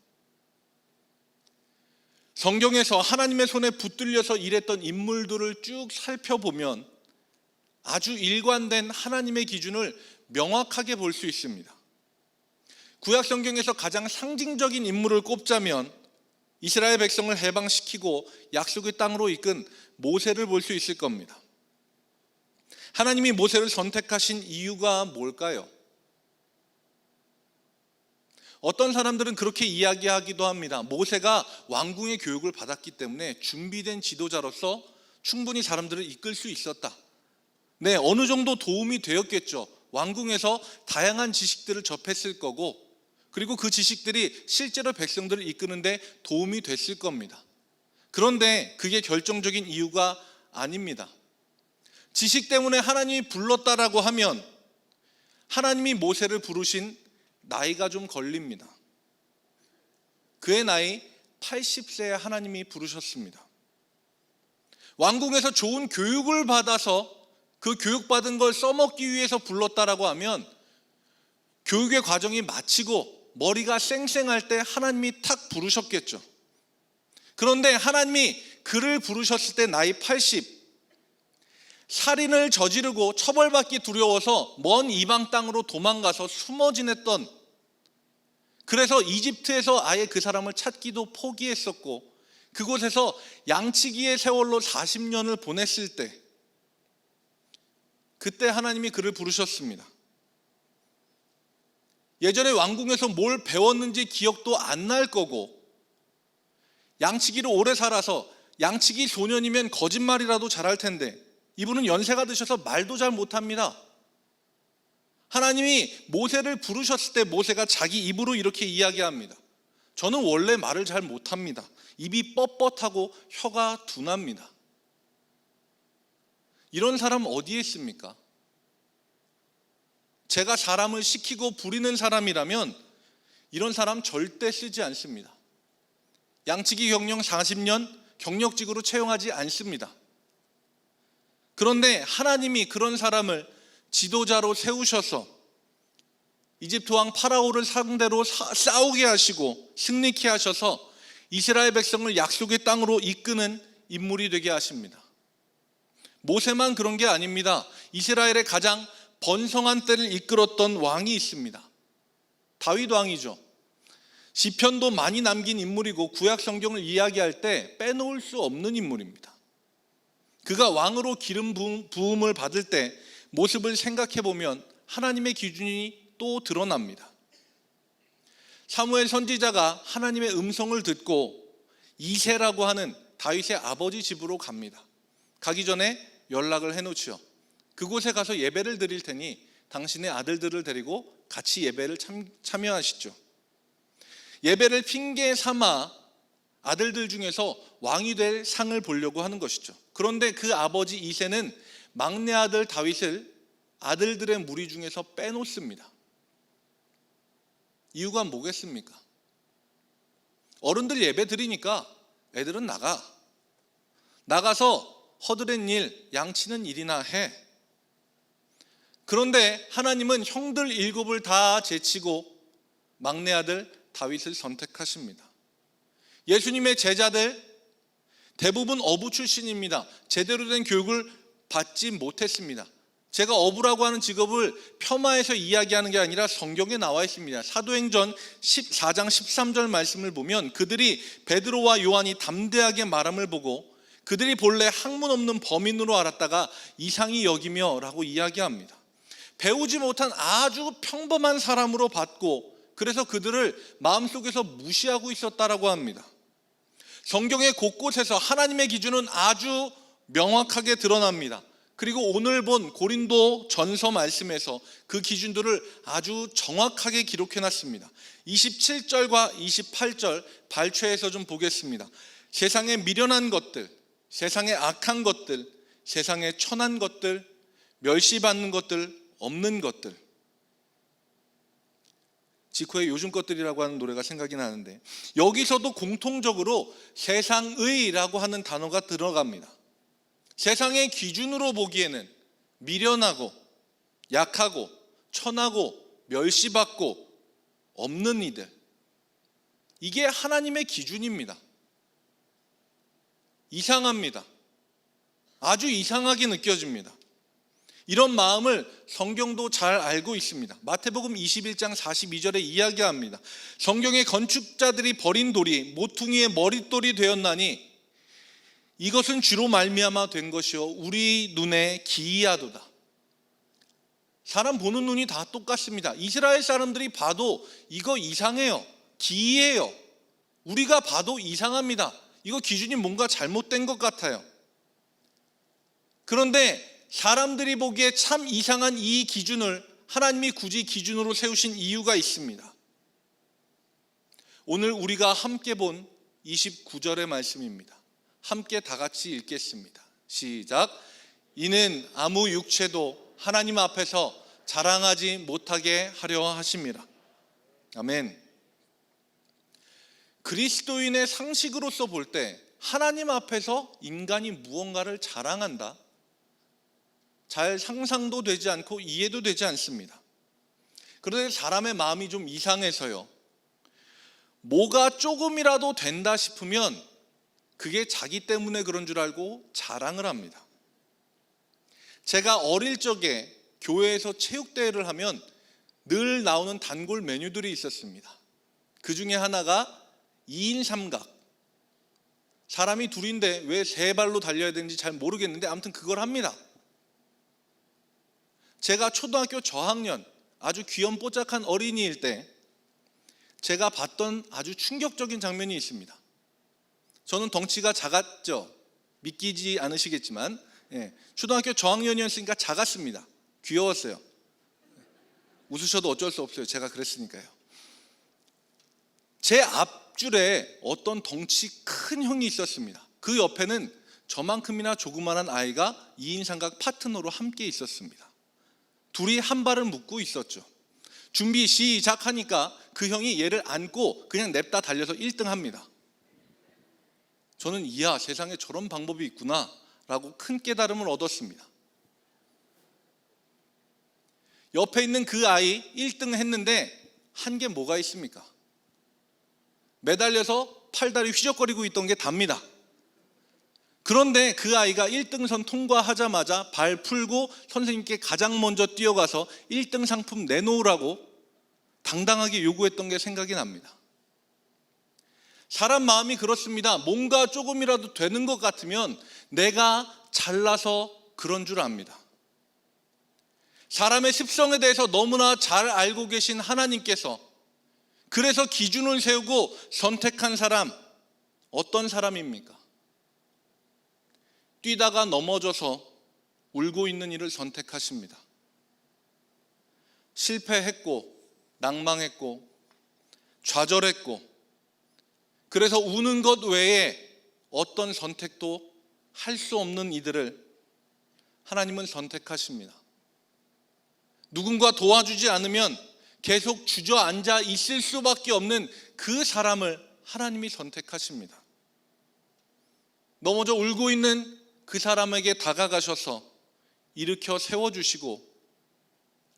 성경에서 하나님의 손에 붙들려서 일했던 인물들을 쭉 살펴보면 아주 일관된 하나님의 기준을 명확하게 볼 수 있습니다. 구약 성경에서 가장 상징적인 인물을 꼽자면 이스라엘 백성을 해방시키고 약속의 땅으로 이끈 모세를 볼 수 있을 겁니다. 하나님이 모세를 선택하신 이유가 뭘까요? 어떤 사람들은 그렇게 이야기하기도 합니다. 모세가 왕궁의 교육을 받았기 때문에 준비된 지도자로서 충분히 사람들을 이끌 수 있었다. 네, 어느 정도 도움이 되었겠죠. 왕궁에서 다양한 지식들을 접했을 거고 그리고 그 지식들이 실제로 백성들을 이끄는데 도움이 됐을 겁니다. 그런데 그게 결정적인 이유가 아닙니다. 지식 때문에 하나님이 불렀다라고 하면 하나님이 모세를 부르신 나이가 좀 걸립니다. 그의 나이 80세에 하나님이 부르셨습니다. 왕궁에서 좋은 교육을 받아서 그 교육받은 걸 써먹기 위해서 불렀다라고 하면 교육의 과정이 마치고 머리가 쌩쌩할 때 하나님이 탁 부르셨겠죠. 그런데 하나님이 그를 부르셨을 때 나이 80, 살인을 저지르고 처벌받기 두려워서 먼 이방 땅으로 도망가서 숨어 지냈던, 그래서 이집트에서 아예 그 사람을 찾기도 포기했었고 그곳에서 양치기의 세월로 40년을 보냈을 때, 그때 하나님이 그를 부르셨습니다. 예전에 왕궁에서 뭘 배웠는지 기억도 안 날 거고, 양치기를 오래 살아서 양치기 소년이면 거짓말이라도 잘할 텐데 이분은 연세가 드셔서 말도 잘 못합니다. 하나님이 모세를 부르셨을 때 모세가 자기 입으로 이렇게 이야기합니다. 저는 원래 말을 잘 못합니다. 입이 뻣뻣하고 혀가 둔합니다. 이런 사람 어디에 있습니까? 제가 사람을 시키고 부리는 사람이라면 이런 사람 절대 쓰지 않습니다. 양치기 경력 40년 경력직으로 채용하지 않습니다. 그런데 하나님이 그런 사람을 지도자로 세우셔서 이집트 왕 파라오를 상대로 싸우게 하시고 승리케 하셔서 이스라엘 백성을 약속의 땅으로 이끄는 인물이 되게 하십니다. 모세만 그런 게 아닙니다. 이스라엘의 가장 번성한 때를 이끌었던 왕이 있습니다. 다윗 왕이죠. 시편도 많이 남긴 인물이고 구약 성경을 이야기할 때 빼놓을 수 없는 인물입니다. 그가 왕으로 기름 부음을 받을 때 모습을 생각해 보면 하나님의 기준이 또 드러납니다. 사무엘 선지자가 하나님의 음성을 듣고 이새라고 하는 다윗의 아버지 집으로 갑니다. 가기 전에 연락을 해놓지요. 그곳에 가서 예배를 드릴 테니 당신의 아들들을 데리고 같이 예배를 참여하시죠. 예배를 핑계 삼아 아들들 중에서 왕이 될 상을 보려고 하는 것이죠. 그런데 그 아버지 이새는 막내 아들 다윗을 아들들의 무리 중에서 빼놓습니다. 이유가 뭐겠습니까? 어른들 예배 드리니까 애들은 나가서 허드렛 일, 양치는 일이나 해. 그런데 하나님은 형들 7을 다 제치고 막내 아들 다윗을 선택하십니다. 예수님의 제자들 대부분 어부 출신입니다. 제대로 된 교육을 받지 못했습니다. 제가 어부라고 하는 직업을 폄하해서 이야기하는 게 아니라 성경에 나와 있습니다. 사도행전 14장 13절 말씀을 보면 그들이 베드로와 요한이 담대하게 말함을 보고 그들이 본래 학문 없는 범인으로 알았다가 이상히 여기며 라고 이야기합니다. 배우지 못한 아주 평범한 사람으로 봤고 그래서 그들을 마음속에서 무시하고 있었다라고 합니다. 성경의 곳곳에서 하나님의 기준은 아주 명확하게 드러납니다. 그리고 오늘 본 고린도 전서 말씀에서 그 기준들을 아주 정확하게 기록해놨습니다. 27절과 28절 발췌해서 좀 보겠습니다. 세상에 미련한 것들, 세상에 악한 것들, 세상에 천한 것들, 멸시받는 것들, 없는 것들. 지코의 요즘 것들이라고 하는 노래가 생각이 나는데 여기서도 공통적으로 세상의라고 하는 단어가 들어갑니다. 세상의 기준으로 보기에는 미련하고 약하고 천하고 멸시받고 없는 이들, 이게 하나님의 기준입니다. 이상합니다. 아주 이상하게 느껴집니다. 이런 마음을 성경도 잘 알고 있습니다. 마태복음 21장 42절에 이야기합니다. 성경의 건축자들이 버린 돌이 모퉁이의 머릿돌이 되었나니 이것은 주로 말미암아 된 것이요 우리 눈에 기이하도다. 사람 보는 눈이 다 똑같습니다. 이스라엘 사람들이 봐도 이거 이상해요. 기이해요. 우리가 봐도 이상합니다. 이거 기준이 뭔가 잘못된 것 같아요. 그런데 사람들이 보기에 참 이상한 이 기준을 하나님이 굳이 기준으로 세우신 이유가 있습니다. 오늘 우리가 함께 본 29절의 말씀입니다. 함께 다 같이 읽겠습니다. 시작. 이는 아무 육체도 하나님 앞에서 자랑하지 못하게 하려 하심이라. 아멘. 그리스도인의 상식으로서 볼 때 하나님 앞에서 인간이 무언가를 자랑한다, 잘 상상도 되지 않고 이해도 되지 않습니다. 그런데 사람의 마음이 좀 이상해서요, 뭐가 조금이라도 된다 싶으면 그게 자기 때문에 그런 줄 알고 자랑을 합니다. 제가 어릴 적에 교회에서 체육대회를 하면 늘 나오는 단골 메뉴들이 있었습니다. 그 중에 하나가 2인 삼각. 사람이 둘인데 왜 세 발로 달려야 되는지 잘 모르겠는데 아무튼 그걸 합니다. 제가 초등학교 저학년, 아주 귀염뽀짝한 어린이일 때 제가 봤던 아주 충격적인 장면이 있습니다. 저는 덩치가 작았죠. 믿기지 않으시겠지만 초등학교 저학년이었으니까 작았습니다. 귀여웠어요. 웃으셔도 어쩔 수 없어요. 제가 그랬으니까요. 제 앞줄에 어떤 덩치 큰 형이 있었습니다. 그 옆에는 저만큼이나 조그만한 아이가 2인 삼각 파트너로 함께 있었습니다. 둘이 한 발을 묶고 있었죠. 준비 시작하니까 그 형이 얘를 안고 그냥 냅다 달려서 1등 합니다. 저는 이야, 세상에 저런 방법이 있구나 라고 큰 깨달음을 얻었습니다. 옆에 있는 그 아이 1등 했는데 한 게 뭐가 있습니까? 매달려서 팔다리 휘적거리고 있던 게 답니다. 그런데 그 아이가 1등선 통과하자마자 발 풀고 선생님께 가장 먼저 뛰어가서 1등 상품 내놓으라고 당당하게 요구했던 게 생각이 납니다. 사람 마음이 그렇습니다. 뭔가 조금이라도 되는 것 같으면 내가 잘나서 그런 줄 압니다. 사람의 습성에 대해서 너무나 잘 알고 계신 하나님께서 그래서 기준을 세우고 선택한 사람, 어떤 사람입니까? 뛰다가 넘어져서 울고 있는 이를 선택하십니다. 실패했고 낭망했고 좌절했고 그래서 우는 것 외에 어떤 선택도 할 수 없는 이들을 하나님은 선택하십니다. 누군가 도와주지 않으면 계속 주저앉아 있을 수밖에 없는 그 사람을 하나님이 선택하십니다. 넘어져 울고 있는 그 사람에게 다가가셔서 일으켜 세워주시고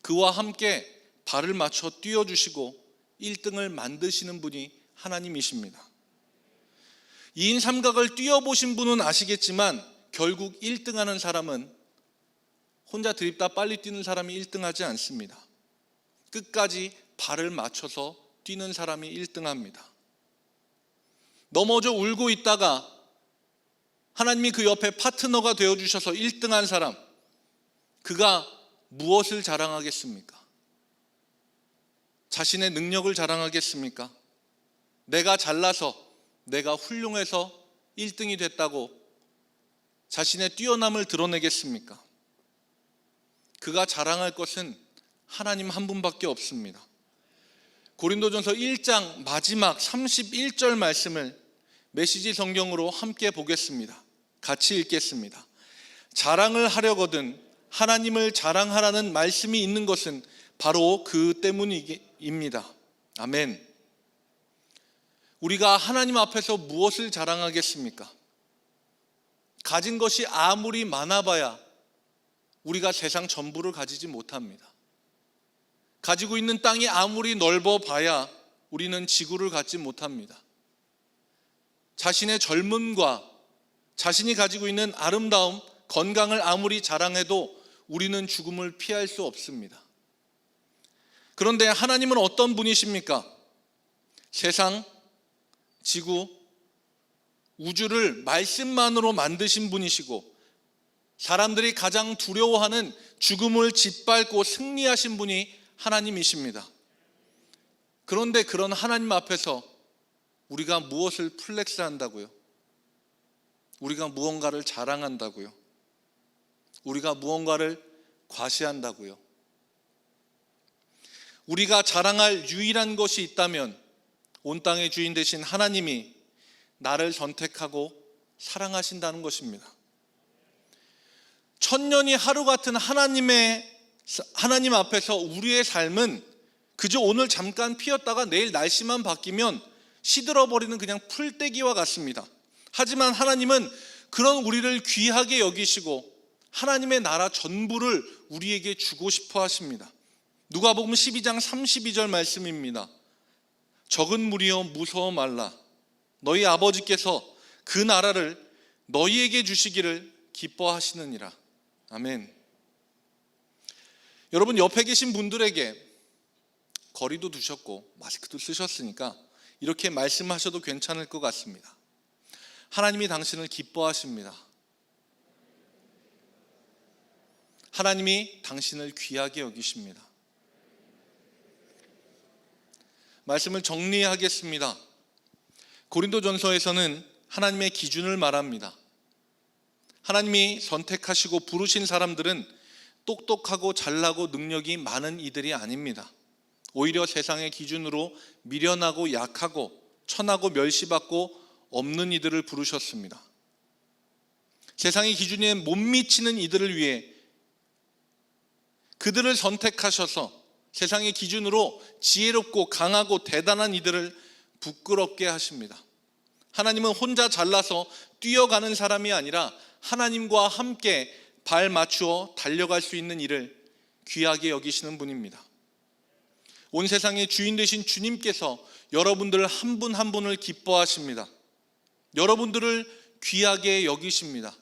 그와 함께 발을 맞춰 뛰어주시고 1등을 만드시는 분이 하나님이십니다. 2인 삼각을 뛰어보신 분은 아시겠지만 결국 1등하는 사람은 혼자 드립다 빨리 뛰는 사람이 1등하지 않습니다. 끝까지 발을 맞춰서 뛰는 사람이 1등합니다. 넘어져 울고 있다가 하나님이 그 옆에 파트너가 되어주셔서 1등한 사람, 그가 무엇을 자랑하겠습니까? 자신의 능력을 자랑하겠습니까? 내가 잘나서, 내가 훌륭해서 1등이 됐다고 자신의 뛰어남을 드러내겠습니까? 그가 자랑할 것은 하나님 한 분밖에 없습니다. 고린도전서 1장 마지막 31절 말씀을 메시지 성경으로 함께 보겠습니다. 같이 읽겠습니다. 자랑을 하려거든 하나님을 자랑하라는 말씀이 있는 것은 바로 그 때문입니다. 아멘. 우리가 하나님 앞에서 무엇을 자랑하겠습니까? 가진 것이 아무리 많아봐야 우리가 세상 전부를 가지지 못합니다. 가지고 있는 땅이 아무리 넓어봐야 우리는 지구를 갖지 못합니다. 자신의 젊음과 자신이 가지고 있는 아름다움, 건강을 아무리 자랑해도 우리는 죽음을 피할 수 없습니다. 그런데 하나님은 어떤 분이십니까? 세상, 지구, 우주를 말씀만으로 만드신 분이시고 사람들이 가장 두려워하는 죽음을 짓밟고 승리하신 분이 하나님이십니다. 그런데 그런 하나님 앞에서 우리가 무엇을 플렉스한다고요? 우리가 무언가를 자랑한다고요? 우리가 무언가를 과시한다고요? 우리가 자랑할 유일한 것이 있다면 온 땅의 주인 되신 하나님이 나를 선택하고 사랑하신다는 것입니다. 천년이 하루 같은 하나님 앞에서 우리의 삶은 그저 오늘 잠깐 피었다가 내일 날씨만 바뀌면 시들어버리는 그냥 풀떼기와 같습니다. 하지만 하나님은 그런 우리를 귀하게 여기시고 하나님의 나라 전부를 우리에게 주고 싶어 하십니다. 누가복음 12장 32절 말씀입니다. 적은 무리여 무서워 말라. 너희 아버지께서 그 나라를 너희에게 주시기를 기뻐하시느니라. 아멘. 여러분, 옆에 계신 분들에게 거리도 두셨고 마스크도 쓰셨으니까 이렇게 말씀하셔도 괜찮을 것 같습니다. 하나님이 당신을 기뻐하십니다. 하나님이 당신을 귀하게 여기십니다. 말씀을 정리하겠습니다. 고린도전서에서는 하나님의 기준을 말합니다. 하나님이 선택하시고 부르신 사람들은 똑똑하고 잘나고 능력이 많은 이들이 아닙니다. 오히려 세상의 기준으로 미련하고 약하고 천하고 멸시받고 없는 이들을 부르셨습니다. 세상의 기준에 못 미치는 이들을 위해 그들을 선택하셔서 세상의 기준으로 지혜롭고 강하고 대단한 이들을 부끄럽게 하십니다. 하나님은 혼자 잘나서 뛰어가는 사람이 아니라 하나님과 함께 발 맞추어 달려갈 수 있는 일을 귀하게 여기시는 분입니다. 온 세상의 주인 되신 주님께서 여러분들 한 분 한 분을 기뻐하십니다. 여러분들을 귀하게 여기십니다.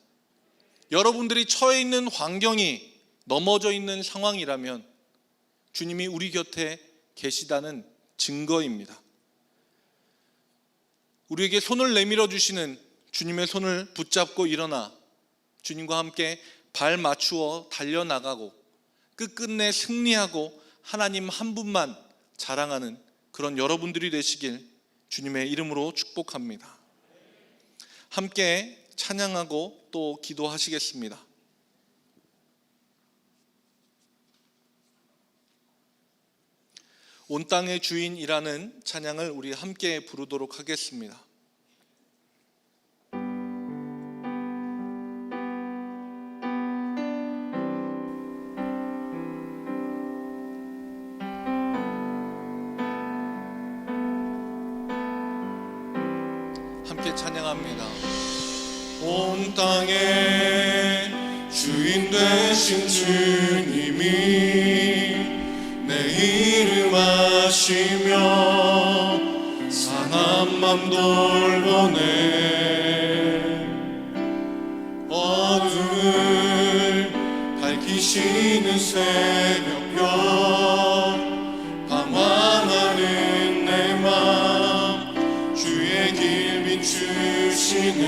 여러분들이 처해 있는 환경이 넘어져 있는 상황이라면 주님이 우리 곁에 계시다는 증거입니다. 우리에게 손을 내밀어 주시는 주님의 손을 붙잡고 일어나 주님과 함께 발 맞추어 달려나가고 끝끝내 승리하고 하나님 한 분만 자랑하는 그런 여러분들이 되시길 주님의 이름으로 축복합니다. 함께 찬양하고 또 기도하시겠습니다. 온 땅의 주인이라는 찬양을 우리 함께 부르도록 하겠습니다. 함께 찬양합니다. 온 땅의 주인 되신 주님이 내 이름 아시며 상한 맘 돌보네. 어둠을 밝히시는 새벽별 방황하는 내 맘 주의 길 비추시네.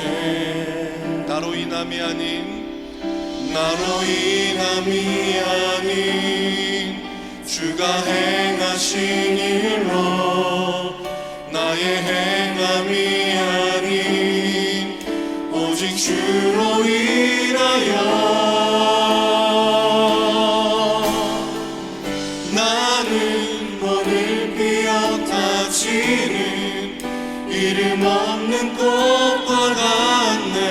나로 인함이 아닌 주가 행하신 일로 나의 행함이 아닌 오직 주로 인하여 나는 오늘 피었다 지는 이름 없는 꽃과 같네.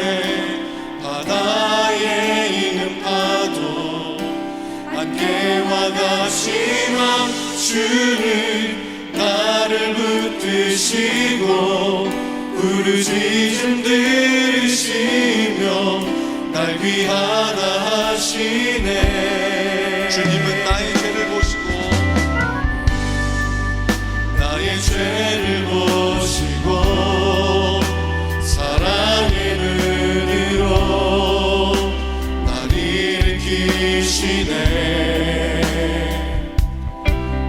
바다에 있는 파도 안개와 가시만 주는 나를 붙드시고 부르짖음 들으시며 날 귀하다 하시네. 주님은 나의 죄를 보시고 사랑의 눈으로 날 일으키시네.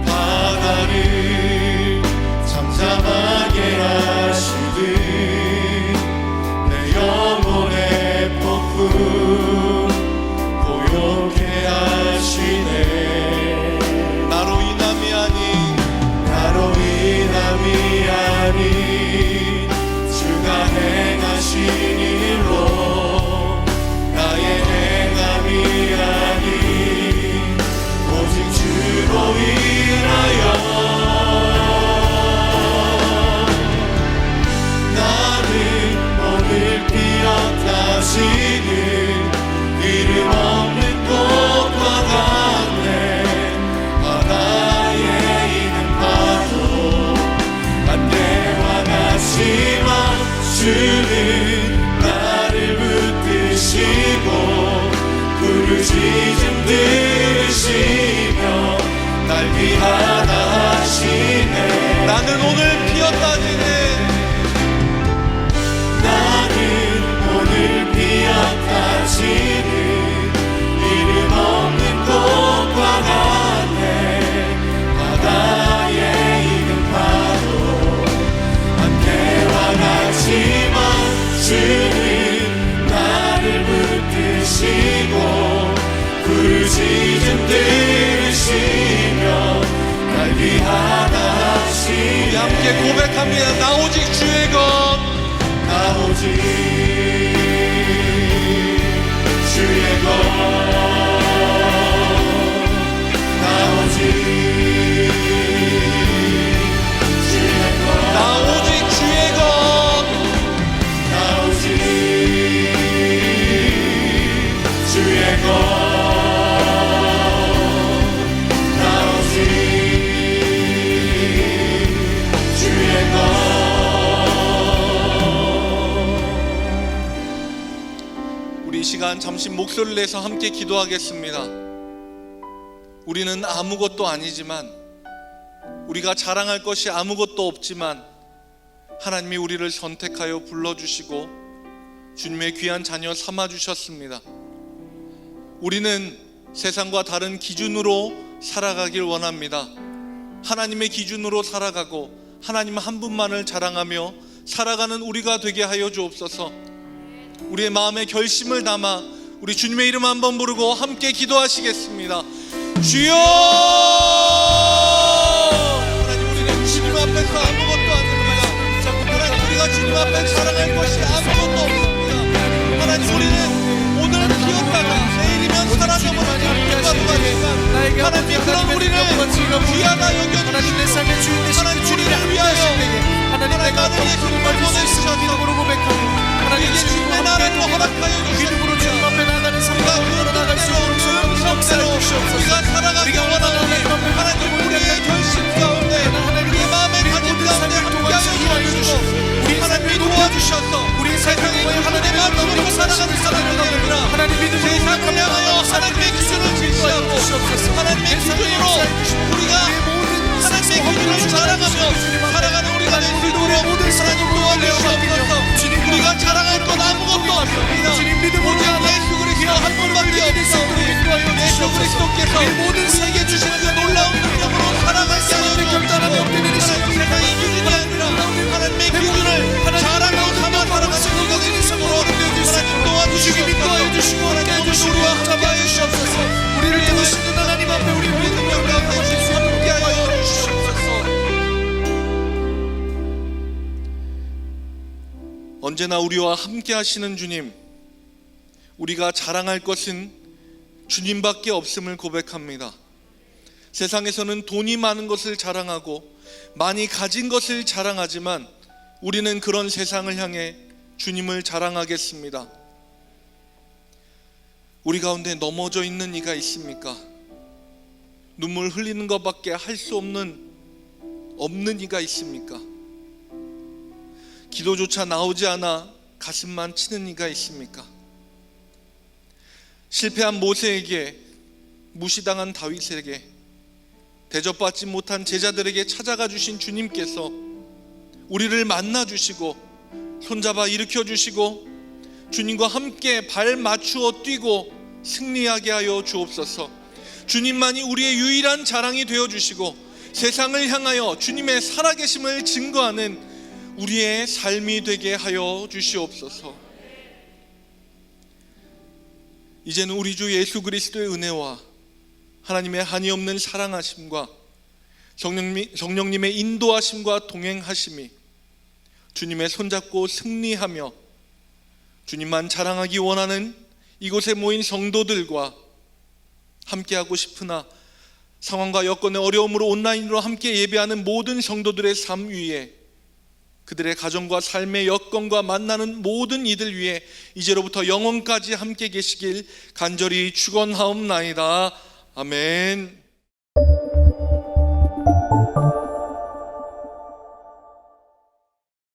바다를 잠잠하게 하시듯 내 영혼의 폭풍 고요케 하시네. 나로 인함이 아닌 고백합니다. 나 오직 주의 것, 나 오직 주의 것, 나 오직 주의 것, 나 오직 주의 것, 나 오직 주의 것. 이 시간 잠시 목소리를 내서 함께 기도하겠습니다. 우리는 아무것도 아니지만, 우리가 자랑할 것이 아무것도 없지만 하나님이 우리를 선택하여 불러주시고 주님의 귀한 자녀 삼아주셨습니다. 우리는 세상과 다른 기준으로 살아가길 원합니다. 하나님의 기준으로 살아가고 하나님 한 분만을 자랑하며 살아가는 우리가 되게 하여 주옵소서. 우리의 마음에 결심을 담아 우리 주님의 이름 한번 부르고 함께 기도하시겠습니다. 주여! 하나님, 우리는 주님 앞에서 아무것도 아닙니다. 하나님, 우리가 주님 앞에 자랑할 것이 아무것도 없습니다. 하나님, 우리는 오늘 기억하다 내일이면 사라져버리는 불과도 같지만 하나님, 그런 우리를 귀하다 여겨주시고 하나님, 우리를 위하여 하나님, 내가 예수님을 보내주셔서 우리에게 주님의 나라를 허락하여 주셨습니다. 우리가 우리가 살아가기 원하는 하나님, 우리의 결심 가운데 우리의 마음의 가짐 가운데 함께하여 주시고 하나님이 도와주셔서 우리 세상에 하나님의 말씀으로 살아가는 사람이 아니라 세상을 향하여 하나님의 기준을 제시하고 하나님의 기준으로 우리가 하나님의 기준을 자랑하며 살아가는 우리가 될 수 있도록 하나님 도와주시옵소서. 우리가 자랑할 것 아무것도 없습니다. 오직 예수 그리스도 한 분밖에 없사오니 예수 그리스도께서 우리에게 주시는 그 놀라운 능력으로 살아가게 하여 주옵소서. 세상의 기준이 아니라 하나님의 기준을 자랑으로 삼아 살아가는 우리가 될 수 있도록 하나님 도와주시옵소서. 하나님, 우리와 함께하여 주옵소서. 우리를 도우시는 하나님 앞에 우리 능력 가운데 함께하여 주시옵소서. 언제나 우리와 함께 하시는 주님, 우리가 자랑할 것은 주님밖에 없음을 고백합니다. 세상에서는 돈이 많은 것을 자랑하고 많이 가진 것을 자랑하지만 우리는 그런 세상을 향해 주님을 자랑하겠습니다. 우리 가운데 넘어져 있는 이가 있습니까? 눈물 흘리는 것밖에 할 수 없는 이가 있습니까? 기도조차 나오지 않아 가슴만 치는 이가 있습니까? 실패한 모세에게, 무시당한 다윗에게, 대접받지 못한 제자들에게 찾아가 주신 주님께서 우리를 만나 주시고 손잡아 일으켜 주시고 주님과 함께 발 맞추어 뛰고 승리하게 하여 주옵소서. 주님만이 우리의 유일한 자랑이 되어 주시고 세상을 향하여 주님의 살아계심을 증거하는 우리의 삶이 되게 하여 주시옵소서. 이제는 우리 주 예수 그리스도의 은혜와 하나님의 한이 없는 사랑하심과 성령님의 인도하심과 동행하심이 주님의 손잡고 승리하며 주님만 자랑하기 원하는 이곳에 모인 성도들과 함께하고 싶으나 상황과 여건의 어려움으로 온라인으로 함께 예배하는 모든 성도들의 삶 위에, 그들의 가정과 삶의 여건과 만나는 모든 이들 위해 이제로부터 영원까지 함께 계시길 간절히 축원하옵나이다. 아멘.